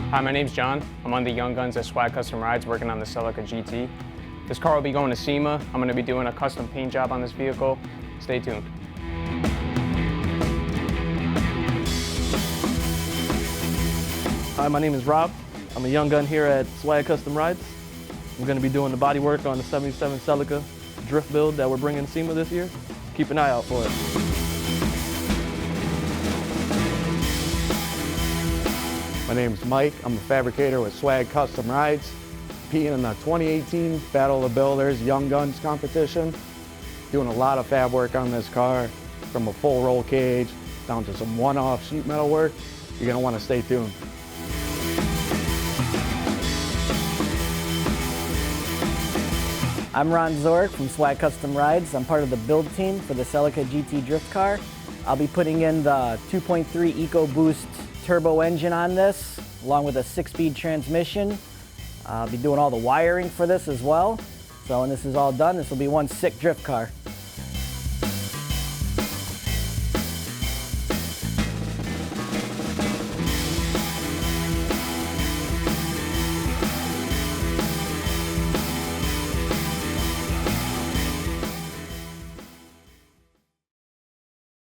Hi, my name's John. I'm on the Young Guns at Swag Custom Rides working on the Celica GT. This car will be going to SEMA. I'm going to be doing a custom paint job on this vehicle. Stay tuned. Hi, my name is Rob. I'm a young gun here at Swag Custom Rides. I'm going to be doing the body work on the 77 Celica drift build that we're bringing to SEMA this year. Keep an eye out for it. My name's Mike. I'm a fabricator with Swag Custom Rides, competing in the 2018 Battle of the Builders Young Guns competition. Doing a lot of fab work on this car, from a full roll cage down to some one-off sheet metal work. You're going to want to stay tuned. I'm Ron Zork from Swag Custom Rides. I'm part of the build team for the Celica GT drift car. I'll be putting in the 2.3 EcoBoost turbo engine on this, along with a 6-speed transmission. I'll be doing all the wiring for this as well. So when this is all done, this will be one sick drift car.